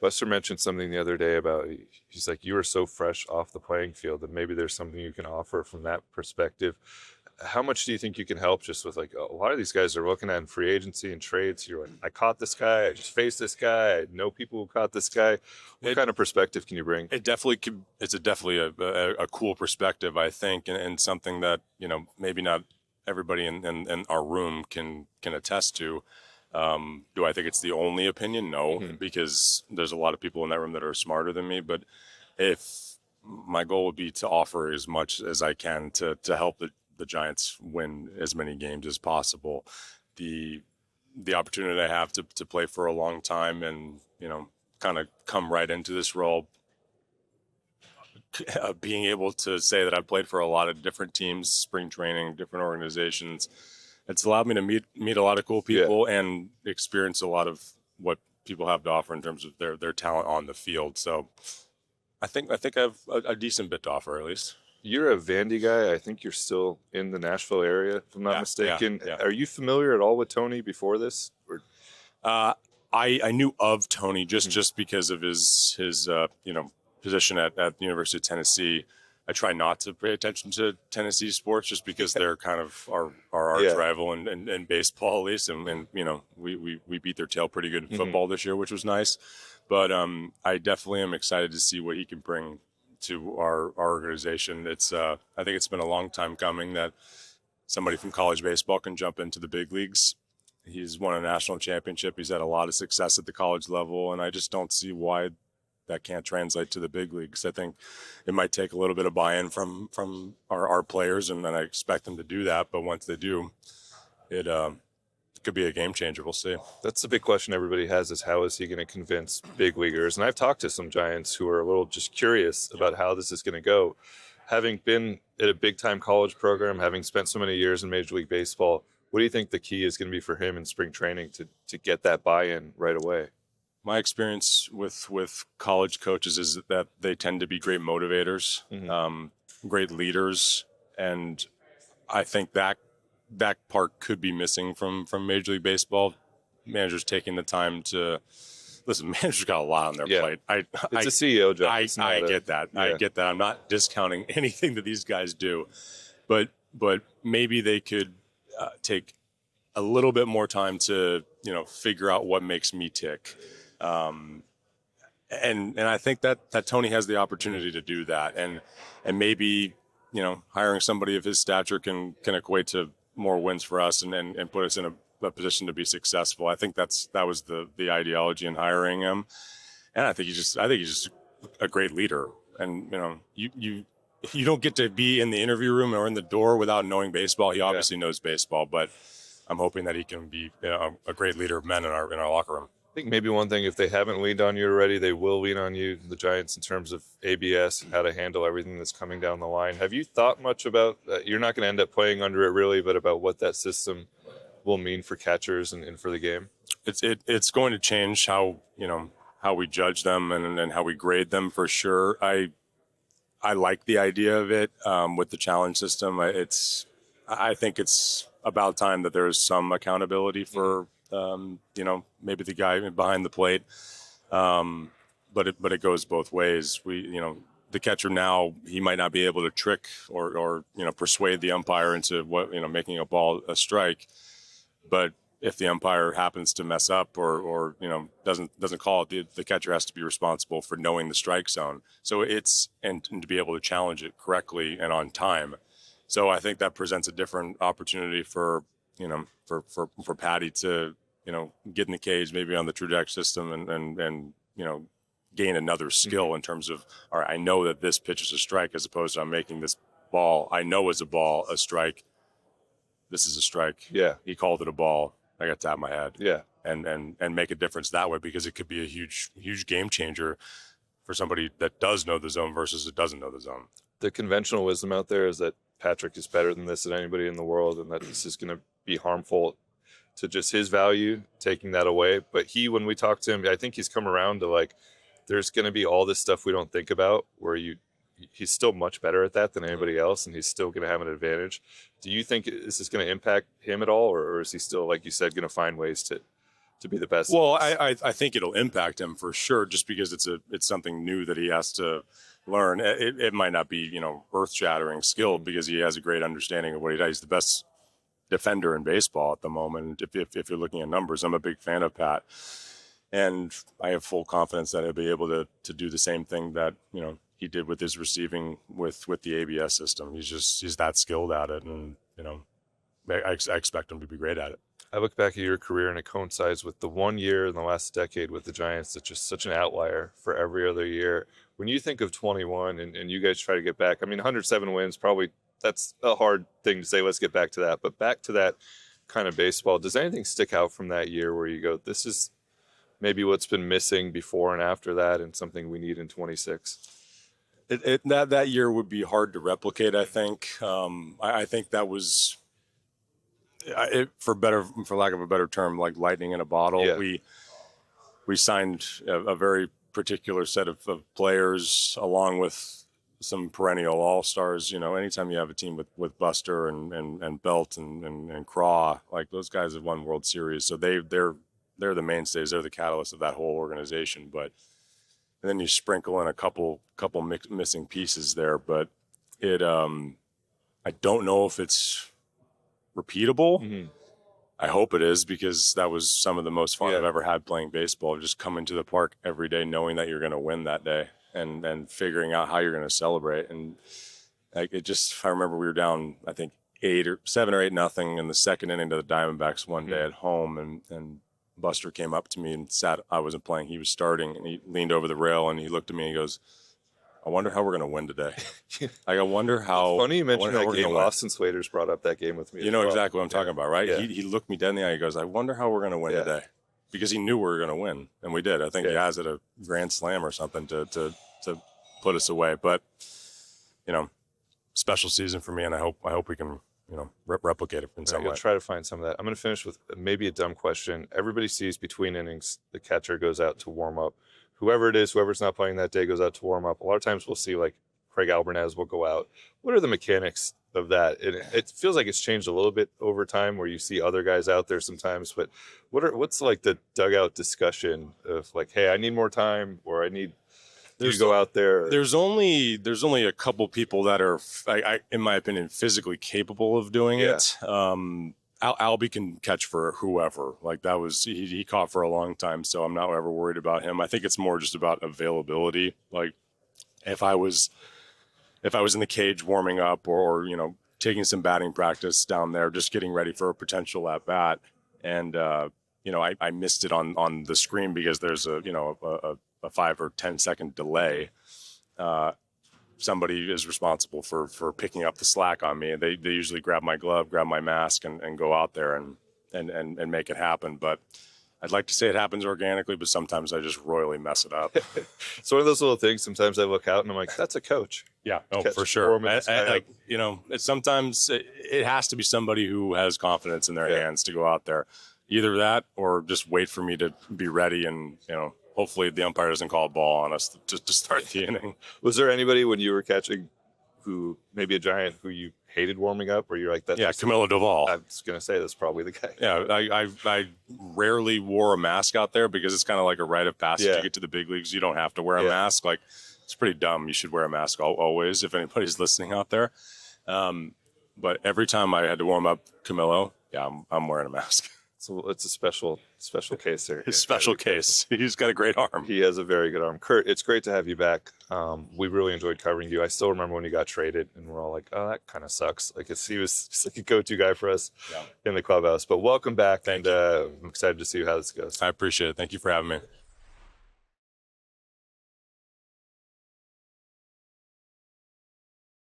Buster mentioned something the other day about, he's like, you were so fresh off the playing field, and maybe there's something you can offer from that perspective. How much do you think you can help just with, like, a lot of these guys are looking at in free agency and trades? You're like, I caught this guy, I just faced this guy, I know people who caught this guy. What kind of perspective can you bring? It definitely could. It's definitely a cool perspective, I think, and something that, maybe not everybody in our room can attest to. Do I think it's the only opinion? No, because there's a lot of people in that room that are smarter than me. But if my goal would be to offer as much as I can to help the Giants win as many games as possible, the opportunity I have to play for a long time and, kind of come right into this role, being able to say that I've played for a lot of different teams, spring training, different organizations. It's allowed me to meet a lot of cool people and experience a lot of what people have to offer in terms of their talent on the field. So I think I have a decent bit to offer, at least. You're a Vandy guy. I think you're still in the Nashville area, if I'm not mistaken. Yeah. Are you familiar at all with Tony before this? Or? I knew of Tony just because of his position at the University of Tennessee. I try not to pay attention to Tennessee sports just because they're kind of our arch rival in baseball, at least. And we beat their tail pretty good in football this year, which was nice. But I definitely am excited to see what he can bring to our organization. It's I think it's been a long time coming that somebody from college baseball can jump into the big leagues. He's won a national championship. He's had a lot of success at the college level, and I just don't see why that can't translate to the big leagues. I think it might take a little bit of buy-in from our players, and I expect them to do that. But once they do, it could be a game changer. We'll see. That's the big question everybody has, is how is he going to convince big leaguers? And I've talked to some Giants who are a little just curious about how this is going to go. Having been at a big-time college program, having spent so many years in Major League Baseball, what do you think the key is going to be for him in spring training to get that buy-in right away? My experience with college coaches is that they tend to be great motivators, great leaders, and I think that part could be missing from Major League Baseball. Managers taking the time to listen. Managers got a lot on their plate. It's a CEO job. I get that. Yeah. I get that. I'm not discounting anything that these guys do, but maybe they could take a little bit more time to figure out what makes me tick. And I think that Tony has the opportunity to do that, and maybe hiring somebody of his stature can equate to more wins for us and put us in a position to be successful. I think that was the ideology in hiring him, and I think he's just a great leader. And you don't get to be in the interview room or in the door without knowing baseball. He obviously knows baseball, but I'm hoping that he can be a great leader of men in our locker room. I think maybe one thing, if they haven't leaned on you already, they will lean on you, the Giants, in terms of ABS and how to handle everything that's coming down the line. Have you thought much about you're not going to end up playing under it really, but about what that system will mean for catchers and for the game? It's going to change how we judge them and how we grade them for sure. I like the idea of it with the challenge system. I think it's about time that there's some accountability for maybe the guy behind the plate. But it goes both ways. The catcher now, he might not be able to trick or persuade the umpire into making a ball a strike. But if the umpire happens to mess up or doesn't call it, the catcher has to be responsible for knowing the strike zone. So and to be able to challenge it correctly and on time. So I think that presents a different opportunity for Patty to get in the cage, maybe on the True Jack system and gain another skill in terms of, all right, I know that this pitch is a strike, as opposed to I'm making this ball I know is a ball a strike. This is a strike. Yeah. He called it a ball. I got to tap my head. Yeah. And make a difference that way, because it could be a huge game changer for somebody that does know the zone versus that doesn't know the zone. The conventional wisdom out there is that Patrick is better than this than anybody in the world, and that this is going to be harmful to just his value, taking that away. But when we talk to him, I think he's come around to, like, there's going to be all this stuff we don't think about where he's still much better at that than anybody else, and he's still going to have an advantage. Do you think this is going to impact him at all, or is he still, like you said, going to find ways to to be the best. Well, I think it'll impact him for sure, just because it's something new that he has to learn. It might not be, earth-shattering skill, because he has a great understanding of what he does. He's the best defender in baseball at the moment. If you're looking at numbers, I'm a big fan of Pat, and I have full confidence that he'll be able to do the same thing that he did with his receiving with the ABS system. He's that skilled at it, and I expect him to be great at it. I look back at your career, and it coincides with the 1 year in the last decade with the Giants that's just such an outlier for every other year. When you think of 21 and you guys try to get back, I mean, 107 wins, probably that's a hard thing to say, let's get back to that. But back to that kind of baseball, does anything stick out from that year where you go, this is maybe what's been missing before and after that and something we need in 26? That year would be hard to replicate, I think. I think that was... for lack of a better term, like lightning in a bottle. Yeah. We signed a very particular set of players, along with some perennial all-stars. Anytime you have a team with Buster and Belt and Craw, like those guys have won World Series, so they're the mainstays. They're the catalyst of that whole organization. And then you sprinkle in a couple missing pieces there, but I don't know if it's repeatable. Mm-hmm. I hope it is, because that was some of the most fun I've ever had playing baseball. Just coming to the park every day knowing that you're going to win that day, and figuring out how you're going to celebrate. And I remember we were down, I think 7 or 8 nothing in the second inning to the Diamondbacks one day at home, and Buster came up to me and sat. I wasn't playing, he was starting, and he leaned over the rail and he looked at me and he goes, I wonder how we're going to win today. I wonder how. It's funny you mentioned that game. Austin Swaders brought up that game with me. You know exactly what I'm talking about, right? Yeah. He looked me dead in the eye. He goes, I wonder how we're going to win today. Because he knew we were going to win. And we did. I think he has it a grand slam or something to put us away. But, special season for me, and I hope we can, replicate it in some way. You'll try to find some of that. I'm going to finish with maybe a dumb question. Everybody sees between innings, the catcher goes out to warm up. Whoever it is, whoever's not playing that day goes out to warm up. A lot of times we'll see like Craig Albernaz will go out. What are the mechanics of that? It feels like it's changed a little bit over time, where you see other guys out there sometimes. But what's like the dugout discussion of like, hey, I need more time, or I need you to go out there? There's only a couple people that are, in my opinion, physically capable of doing it. Albie can catch for whoever. Like that was, he caught for a long time, so I'm not ever worried about him. I think it's more just about availability. Like if I was in the cage warming up, or taking some batting practice down there, just getting ready for a potential at bat, and I missed it on the screen because there's a 5 or 10 second delay. Somebody is responsible for picking up the slack on me. They usually grab my glove, grab my mask, and go out there and make it happen. But I'd like to say it happens organically, but sometimes I just royally mess it up. It's one of those little things. Sometimes I look out and I'm like, that's a coach. Yeah, for sure. Sometimes it has to be somebody who has confidence in their hands to go out there. Either that, or just wait for me to be ready, and hopefully the umpire doesn't call a ball on us to start the inning. Was there anybody when you were catching who, maybe a Giant, who you hated warming up, or you're like that? Yeah, Camilo Doval. I was going to say that's probably the guy. Yeah, I rarely wore a mask out there, because it's kind of like a rite of passage to get to the big leagues. You don't have to wear a mask. Like, it's pretty dumb. You should wear a mask always, if anybody's listening out there. But every time I had to warm up Camilo, I'm wearing a mask. So it's a special case there. His special case. He's got a great arm. He has a very good arm. Curt, it's great to have you back. We really enjoyed covering you. I still remember when you got traded, and we're all like, oh, that kind of sucks. Like, he was just like a go-to guy for us in the clubhouse. But welcome back, and I'm excited to see how this goes. I appreciate it. Thank you for having me.